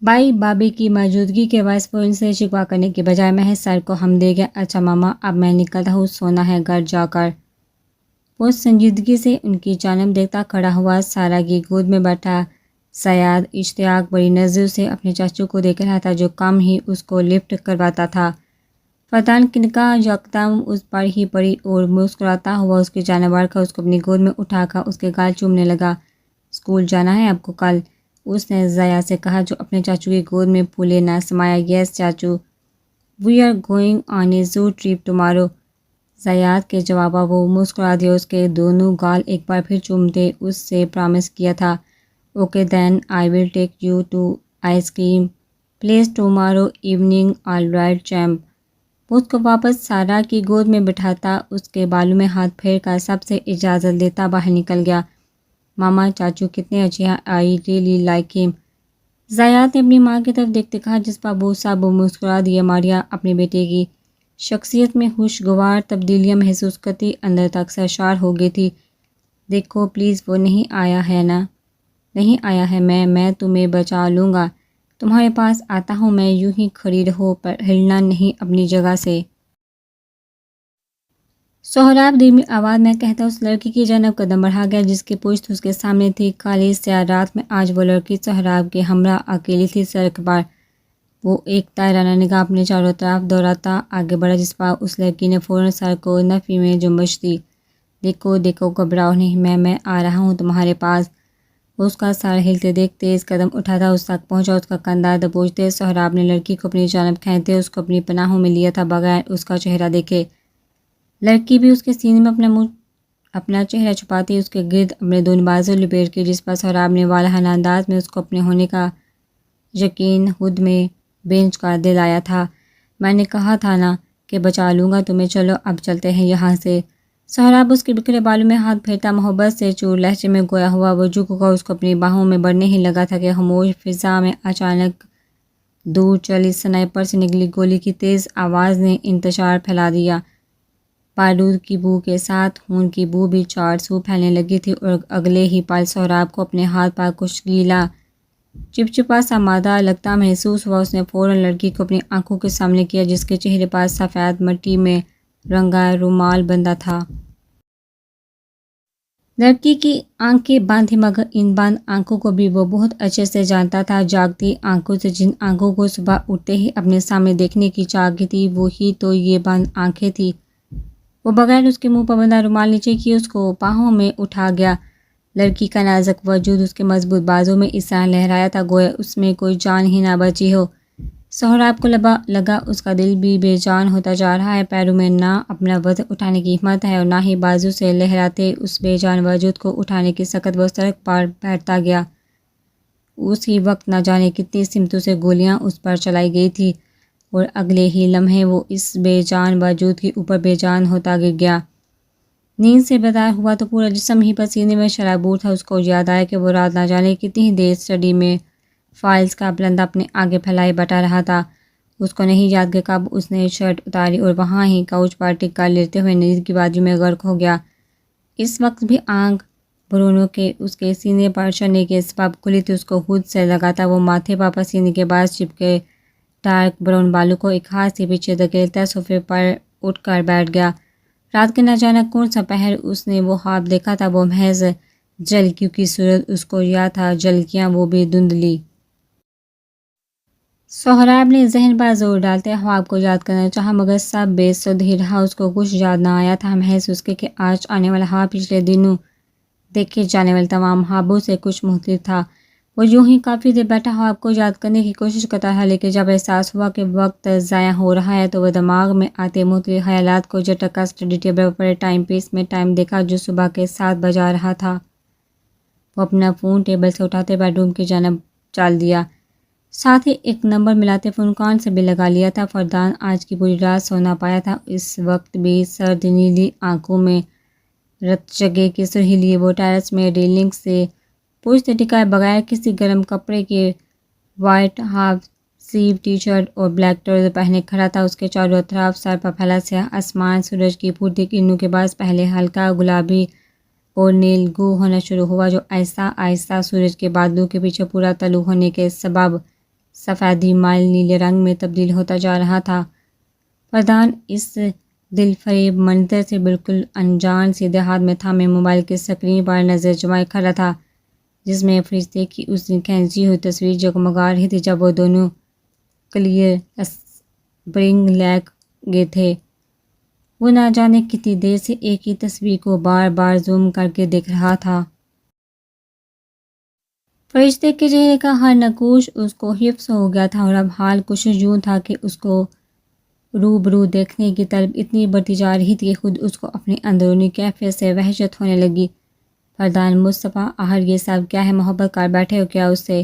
S1: بھائی بابی کی موجودگی کے باعث وہ ان سے شکوہ کرنے کے بجائے محض سر کو ہم دے گیا۔ اچھا ماما، اب میں نکلتا ہوں، سونا ہے گھر جا کر۔ وہ سنجیدگی سے ان کی جانب دیکھتا کھڑا ہوا۔ سارا کی گود میں بیٹھا زیاد اشتیاق بڑی نظروں سے اپنے چاچو کو دیکھ رہا تھا جو کم ہی اس کو لفٹ کرواتا تھا۔ فردان کی نگاہ یکدم اس پر ہی پڑی اور مسکراتا ہوا اس کی جانب بڑھ کر اس کو اپنی گود میں اٹھا کر اس کے گال چومنے لگا۔ اسکول جانا ہے آپ کو کل؟ اس نے ضیا سے کہا جو اپنے چاچو کی گود میں پھولے نہ سمایا۔ یس چاچو، we are going on a zoo trip tomorrow. Ziyad کے جواب وہ مسکرا دیا، اس کے دونوں گال ایک بار پھر چومتے۔ اس سے پرامس کیا تھا، okay then I will take you to ice cream place tomorrow evening, all right champ. وہ اس کو واپس سارا کی گود میں بٹھاتا اس کے بالوں میں ہاتھ پھیر کر سب سے اجازت لیتا باہر نکل گیا۔ ماما چاچو کتنے اچھے ہیں، آئی ریئلی لائک ہم۔ زیاد نے اپنی ماں کی طرف دیکھتے کہا جس پر وہ سب مسکرا دیے۔ ماریا اپنے بیٹے کی شخصیت میں خوشگوار تبدیلیاں محسوس کرتی اندر تک سرشار ہو گئی تھی۔ دیکھو پلیز، وہ نہیں آیا ہے نا؟ نہیں آیا ہے، میں تمہیں بچا لوں گا، تمہارے پاس آتا ہوں میں، یوں ہی کھڑی رہو پر ہلنا نہیں اپنی جگہ سے۔ سہراب دھیمی آواز میں کہتا اس لڑکی کی جانب قدم بڑھا گیا جس کی پشت اس کے سامنے تھی۔ کالی سیاہ رات میں آج وہ لڑکی سہراب کے ہمراہ اکیلی تھی سڑک پر۔ وہ ایک طائرانہ نگاہ اپنے چاروں طرف دوڑاتا آگے بڑھا جس پر اس لڑکی نے فوراً سر کو نفی میں جنبش دی۔ دیکھو دیکھو، گھبراؤ نہیں، میں آ رہا ہوں تمہارے پاس۔ وہ اس کا سر ہلتے دیکھ تیز قدم اٹھاتا اس تک پہنچا، اس کا کندھا دبوچتے سہراب نے لڑکی کو اپنی جانب کھینچتے اس کو اپنی پناہوں میں لیا تھا بغیر اس کا چہرہ دیکھے۔ لڑکی بھی اس کے سینے میں اپنا چہرہ چھپاتی اس کے گرد اپنے دونوں بازو لپیٹ کے جس پر سہراب نے والہانہ انداز میں اس کو اپنے ہونے کا یقین خود میں بینچ کر دلایا تھا۔ میں نے کہا تھا نا کہ بچا لوں گا تمہیں، چلو اب چلتے ہیں یہاں سے۔ سہراب اس کے بکھرے بالوں میں ہاتھ پھیرتا محبت سے چور لہجے میں گویا ہوا وہ جھک کر اس کو اپنی باہوں میں بڑھنے ہی لگا تھا کہ خاموش فضا میں اچانک دور چلی سنائپر سے نکلی گولی کی تیز آواز نے انتشار پھیلا دیا۔ بارود کی بو کے ساتھ خون کی بو بھی چار سو پھیلنے لگی تھی اور اگلے ہی پل سہراب کو اپنے ہاتھ پر کچھ گیلا چپچپا سا مادہ لگتا محسوس ہوا۔ اس نے فوراً لڑکی کو اپنی آنکھوں کے سامنے کیا جس کے چہرے پر سفید مٹی میں رنگا رومال بندھا تھا۔ لڑکی کی آنکھیں بند تھیں مگر ان بند آنکھوں کو بھی وہ بہت اچھے سے جانتا تھا، جاگتی آنکھوں سے جن آنکھوں کو صبح اٹھتے ہی اپنے سامنے دیکھنے کی چاہت تھی وہی تو یہ بند آنکھیں تھیں۔ وہ بغیر اس کے منہ پر بندھا رومال نیچے کیے اس کو باہوں میں اٹھا گیا۔ لڑکی کا نازک وجود اس کے مضبوط بازوں میں اس طرح لہرایا تھا گویا اس میں کوئی جان ہی نہ بچی ہو۔ سہراب کو لگا اس کا دل بھی بے جان ہوتا جا رہا ہے، پیروں میں نہ اپنا وزن اٹھانے کی ہمت ہے اور نہ ہی بازو سے لہراتے اس بے جان وجود کو اٹھانے کی سخت وہ سڑک پر بیٹھتا گیا۔ اسی وقت نہ جانے کتنی سمتوں سے گولیاں اس پر چلائی گئی تھی اور اگلے ہی لمحے وہ اس بے جان وجود کے اوپر بے جان ہوتا گر گیا۔ نیند سے بیدار ہوا تو پورا جسم ہی پسینے میں شرابور تھا۔ اس کو یاد آیا کہ وہ رات نہ جانے کتنی دیر اسٹڈی میں فائلز کا بلندہ اپنے آگے پھیلائے بیٹھا رہا تھا۔ اس کو نہیں یاد کہ کب اس نے شرٹ اتاری اور وہاں ہی کاؤچ پر ٹک کر لیٹتے ہوئے نیند کی وادی میں غرق ہو گیا۔ اس وقت بھی آنکھ برونو کے اس کے سینے پر چڑھنے کے سبب کھلی تھی، اس کو خود سے لگاتا وہ ماتھے پر پسینے کے بعد چپکے ڈارک براؤن بالوں کو ایک ہاتھ سے پیچھے دھکیلتا صوفے پر اٹھ کر بیٹھ گیا۔ رات کے نہ جانا کون سا پہر اس نے وہ خواب دیکھا تھا، وہ محض جھلکیوں کی صورت اس کو یاد تھا، جھلکیاں وہ بھی دھندلی۔ سہراب نے ذہن پر زور ڈالتے خواب کو یاد کرنا چاہا، مگر سب بے سود ہی رہا، اس کو کچھ یاد نہ آیا تھا، محض اس کے کہ آج آنے والا خواب پچھلے دنوں دیکھے جانے والے تمام خوابوں سے کچھ مختلف تھا۔ وہ یوں ہی کافی دیر بیٹھا خواب کو یاد کرنے کی کوشش کرتا رہا، لیکن جب احساس ہوا کہ وقت ضائع ہو رہا ہے تو وہ دماغ میں آتے مختلف خیالات کو جھٹکا اسٹڈی ٹیبل پر پڑے ٹائم پیس میں ٹائم دیکھا جو صبح کے 7 بجا رہا تھا۔ وہ اپنا فون ٹیبل سے اٹھاتے بیڈ روم کی جانب چال دیا، ساتھ ہی ایک نمبر ملاتے فون کان سے بھی لگا لیا تھا۔ فردان آج کی پوری رات سو نہ پایا تھا، اس وقت بھی سرد نیلی آنکھوں میں رت جگہ کی سرخی لیے وہ ٹیرس میں ریلنگ سے پوچھتے ٹکائے بغیر کسی گرم کپڑے کے white half sleeve T shirt اور بلیک ٹراؤزر پہنے کھڑا تھا۔ اس کے چاروں اطراف سر پر پھیلا سیاہ آسمان سورج کی پھوٹتی کرنوں کے باعث پہلے ہلکا گلابی اور نیل گو ہونا شروع ہوا، جو آہستہ آہستہ سورج کے بادلوں کے پیچھے پورا طلوع ہونے کے سبب سفیدی مائل نیلے رنگ میں تبدیل ہوتا جا رہا تھا۔ فردان اس دل فریب منظر سے بالکل انجان سیدھے ہاتھ میں تھامے موبائل کی اسکرین پر نظر جمائے کھڑا تھا، جس میں فرشتے کی اس دن کھینچی ہوئی تصویر جگمگا رہی تھی جب وہ دونوں کلیئر اسپرنگ لیک گئے تھے۔ وہ نہ جانے کتنی دیر سے ایک ہی تصویر کو بار بار زوم کر کے دیکھ رہا تھا۔ فرشتے کے چہرے کا ہر نقوش اس کو حفظ ہو گیا تھا، اور اب حال کچھ یوں تھا کہ اس کو روبرو دیکھنے کی طلب اتنی بڑھتی جا رہی تھی کہ خود اس کو اپنی اندرونی کیفیت سے وحشت ہونے لگی۔ فردان مصطفیٰ، آخر یہ سب کیا ہے؟ محبت کر بیٹھے ہو کیا اس سے؟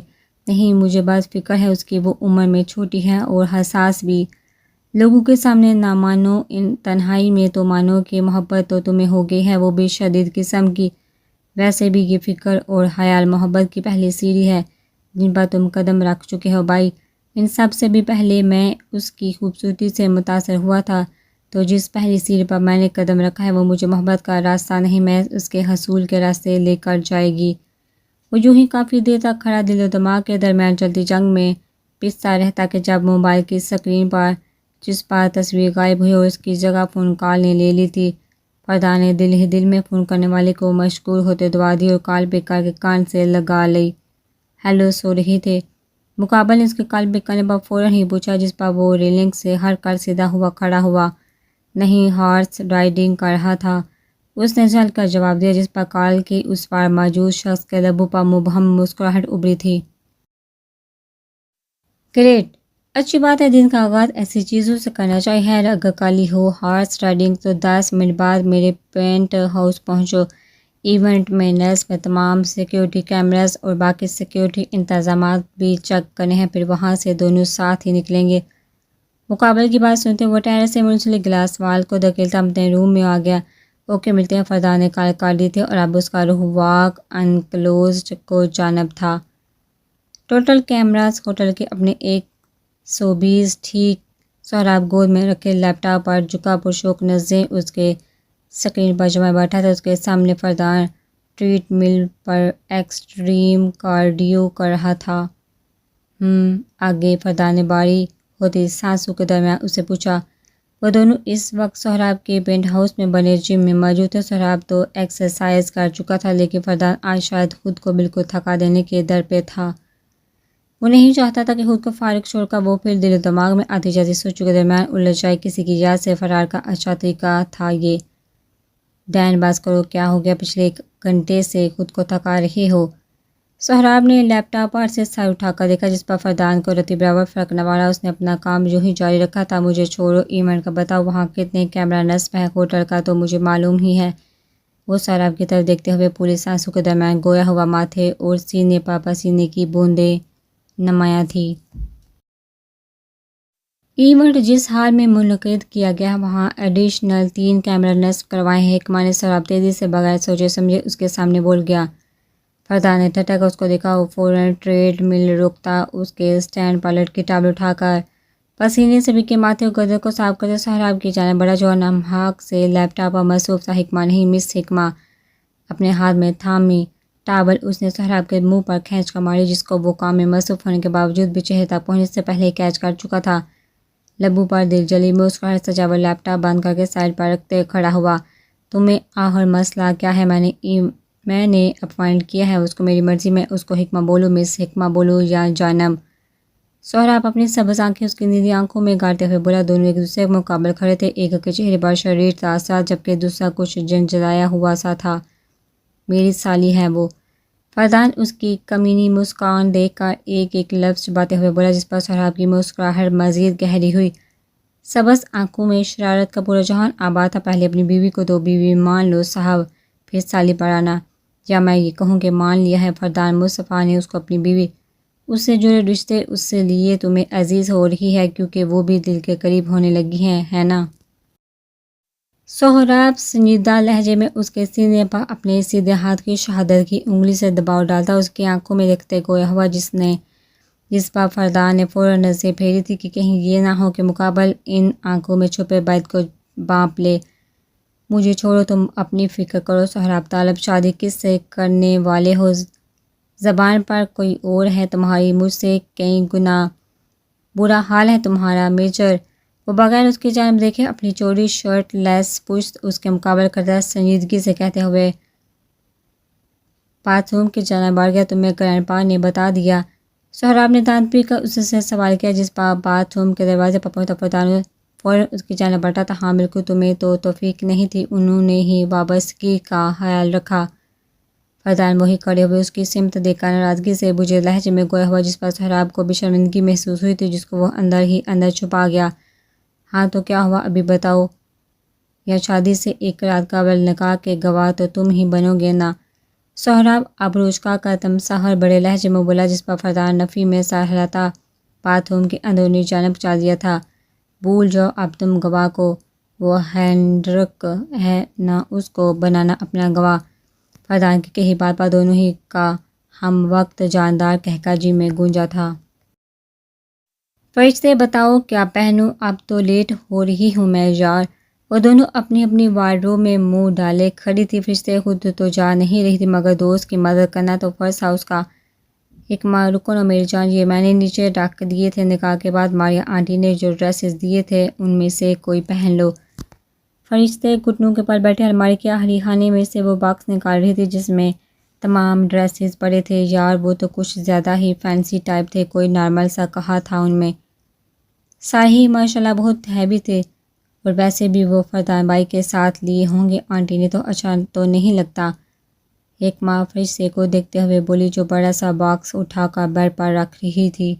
S1: نہیں، مجھے بس فکر ہے اس کی، وہ عمر میں چھوٹی ہے اور حساس بھی۔ لوگوں کے سامنے نہ مانو، ان تنہائی میں تو مانو کہ محبت تو تمہیں ہو گئی ہے، وہ بھی شدید قسم کی۔ ویسے بھی یہ فکر اور خیال محبت کی پہلی سیڑھی ہے جن پر تم قدم رکھ چکے ہو بھائی۔ ان سب سے بھی پہلے میں اس کی خوبصورتی سے متاثر ہوا تھا، تو جس پہلی سیڑھی پر میں نے قدم رکھا ہے وہ مجھے محبت کا راستہ نہیں، میں اس کے حصول کے راستے لے کر جائے گی۔ وہ یوں ہی کافی دیر تک کھڑا دل و دماغ کے درمیان چلتی جنگ میں پستا رہتا کہ جب موبائل کی اسکرین پر جس پر تصویر غائب ہوئی اور اس کی جگہ فون کال نے لے لی تھی، فردان نے دل ہی دل میں فون کرنے والے کو مشکور ہوتے دعا دی اور کال پک کر کے کان سے لگا لی۔ ہیلو، سو رہی تھے؟ مقابل نے اس کے کال پک کرنے پر فوراً ہی پوچھا، جس پر وہ ریلنگ سے ہٹ کر سیدھا ہوا کھڑا ہوا۔ نہیں، ہارس رائڈنگ کر رہا تھا، اس نے جھل کر جواب دیا، جس پر کال کے اس پار موجود شخص کے لبوں پر مبہم مسکراہٹ ابھری تھی۔ گریٹ، اچھی بات ہے، دن کا آغاز ایسی چیزوں سے کرنا چاہیے۔ خیر، اگر کل ہی ہو ہارس رائڈنگ تو 10 منٹ بعد میرے پینٹ ہاؤس پہنچو۔ ایونٹ میں نصب تمام سیکیورٹی کیمراز اور باقی سیکیورٹی انتظامات بھی چیک کرنے ہیں، پھر وہاں سے دونوں ساتھ ہی نکلیں گے۔ مقابل کی بات سنتے وہ ٹیرس سے منسلک گلاس وال کو دھکیلتا اپنے روم میں آ گیا۔ اوکے، ملتے ہیں۔ فردان نے کال کر دی تھی اور اب اس کا رخ واک انکلوزڈ کو جانب تھا۔ ٹوٹل کیمراز ہوٹل کے اپنے 120 ٹھیک سہراب گود میں رکھے لیپ ٹاپ پر جھکا پرشوق نظریں اس کے اسکرین پر جمائے بیٹھا تھا۔ اس کے سامنے فردان ٹریڈ مل پر ایکسٹریم کارڈیو کر رہا تھا۔ آگے؟ فردان نے باری ہوتی سانسوں کے درمیان اسے پوچھا۔ وہ دونوں اس وقت سہراب کے پینٹ ہاؤس میں بنے جم میں موجود تھے۔ سہراب تو ایکسرسائز کر چکا تھا، لیکن فردان آج شاید خود کو بالکل تھکا دینے کے در پہ تھا۔ وہ نہیں چاہتا تھا کہ خود کو فارغ چھوڑ کر وہ پھر دل و دماغ میں آتی جاتی سوچوں کے درمیان الجھ جائے۔ کسی کی یاد سے فرار کا اچھا طریقہ تھا یہ۔ ڈین، باز کرو، کیا ہو گیا؟ پچھلے 1 گھنٹے سے خود کو تھکا رہے ہو؟ سہراب نے لیپ ٹاپ پر سے سر اٹھا کر دیکھا، جس پر فردان کو رتی برابر فرق نہ پڑا۔ اس نے اپنا کام یوں ہی جاری رکھا تھا۔ مجھے چھوڑو، ایونٹ کا بتاؤ، وہاں کتنے کیمرہ نصب ہے؟ ہوٹل کا تو مجھے معلوم ہی ہے۔ وہ سہراب کی طرف دیکھتے ہوئے پوری سانسوں کے درمیان گویا ہوا ماتھے اور سینے پر پسینے کی بوندیں نمایاں تھی۔ ایونٹ جس ہال میں منعقد کیا گیا وہاں ایڈیشنل 3 کیمرہ نصب کروائے ہیں، حکمہ نے سہراب تیزی سے بغیر سوچے سمجھے اس کے سامنے بول گیا۔ فردان نے ٹھٹک کر اس کو دیکھا، وہ فوراً ٹریڈ مل روکتا، اس کے اسٹینڈ پر لٹکی ٹاول اٹھا کر پسینے سے بھیگے ماتھے اور گردن کو صاف کرتے سہراب کی جانب بڑھا، جو نمحق سے لیپ ٹاپ پر مصروف تھا۔ حکمہ نہیں، مس حکمہ، اپنے ہاتھ میں تھامی ٹاول اس نے سہراب کے منہ پر کھینچ کر ماری، جس کو وہ کام میں مصروف ہونے کے باوجود بھی چہرے تک پہنچنے سے پہلے کیچ کر چکا تھا۔ لبوں پر دل جلی مسکراہٹ سجا وہ لیپ ٹاپ بند کر کے سائڈ پر رکھتے کھڑا ہوا۔ تمہیں آخر مسئلہ کیا ہے؟ میں نے اپوائنٹ کیا ہے اس کو، میری مرضی، میں اس کو حکمہ بولوں، مس حکمہ بولوں یا جانم؟ سہراب اپنی سبز آنکھیں اس کی نیلی آنکھوں میں گاڑتے ہوئے بولا۔ دونوں ایک دوسرے کے مقابل کھڑے تھے، ایک کے چہرے پر شریر تاثرات جبکہ دوسرا کچھ جنجلایا ہوا سا تھا۔ میری سالی ہے وہ، فردان اس کی کمینی مسکان دیکھ کر ایک ایک لفظ چباتے ہوئے بولا، جس پر سہراب کی مسکراہٹ مزید گہری ہوئی۔ سبز آنکھوں میں شرارت کا پورا جہان آباد تھا۔ پہلے اپنی بیوی کو تو بیوی مان لو صاحب، پھر سالی پر آنا، یا میں یہ کہوں کہ مان لیا ہے فردان مصطفیٰ نے اس کو اپنی بیوی۔ اس سے جڑے رشتے اس سے لیے تمہیں عزیز ہو رہی ہے کیونکہ وہ بھی دل کے قریب ہونے لگی ہیں، ہے نا؟ سہراب سنجیدہ لہجے میں اس کے سینے پر اپنے سیدھے ہاتھ کی شہادت کی انگلی سے دباؤ ڈالتا، اس کی آنکھوں میں دیکھتے گویا ہوا جس پر فردان نے فوراً نظریں پھیری تھی کہ کہیں یہ نہ ہو کہ مقابل ان آنکھوں میں چھپے بیت کو بانپ لے۔ مجھے چھوڑو، تم اپنی فکر کرو سہراب طالب، شادی کس سے کرنے والے ہو؟ زبان پر کوئی اور ہے تمہاری، مجھ سے کئی گنا برا حال ہے تمہارا میجر۔ وہ بغیر اس کی جانب دیکھے اپنی چوڑی شرٹ لیس پشت اس کے مقابل کرتا سنجیدگی سے کہتے ہوئے باتھ روم کی جانب بڑھ گیا۔ تمہیں گرینڈ پا نے بتا دیا؟ سہراب نے دانت پی کر اس سے سوال کیا، جس پر باتھ روم کے دروازے پر پہنچتا فردان فوراً اس کی جانب بڑھتا تھا۔ ہاں بالکل، تمہیں تو توفیق نہیں تھی، انہوں نے ہی وابستگی کا خیال رکھا۔ فردان وہی کھڑے ہوئے اس کی سمت دیکھ کر ناراضگی سے بجھے لہجے میں گویا ہوا، جس پر سہراب کو بھی شرمندگی محسوس ہوئی تھی، جس کو وہ اندر ہی اندر چھپا گیا۔ ہاں تو کیا ہوا ابھی بتاؤ، یا شادی سے ایک رات قبل نکاح کے گواہ تو تم ہی بنو گے نا؟ سہراب ابرو اچکا کر تمساخر بڑے لہجے میں بولا، جس پر فردان نفی میں سر ہلاتا باتھ روم کی اندرونی جانب چال دیا تھا۔ بھول جاؤ اب تم گواہ کو، وہ ہینڈرک ہے نا، اس کو بنانا اپنا گواہ۔ فردان کی کہی بات پر دونوں ہی کا ہم وقت جاندار قہقہ جی میں گونجا تھا۔ فرشتے بتاؤ کیا پہنوں، اب تو لیٹ ہو رہی ہوں میں یار۔ وہ دونوں اپنی اپنی وارڈروب میں منہ ڈالے کھڑی تھی۔ فرشتے خود تو جا نہیں رہی تھی مگر دوست کی مدد کرنا تو فرض تھا اس کا۔ حکمہ رکو نا میری جان، یہ میں نے نیچے رکھ دیے تھے، نکاح کے بعد ماریا آنٹی نے جو ڈریسز دیے تھے ان میں سے کوئی پہن لو۔ فرشتے گھٹنوں کے بل بیٹھے الماری کے آخری خانے میں سے وہ باکس نکال رہی تھی جس میں تمام ڈریسز پڑے تھے۔ یار وہ تو کچھ زیادہ ہی فینسی ٹائپ تھے، کوئی نارمل سا کہا تھا ان میں سارے ہی ماشاءاللہ بہت ہیوی تھے، اور ویسے بھی وہ فردان بھائی کے ساتھ لیے ہوں گے، آنٹی نے تو اچھا تو نہیں لگتا؟ حکمہ فرشتے کو دیکھتے ہوئے بولی، جو بڑا سا باکس اٹھا کر بیڈ پر رکھ رہی تھی۔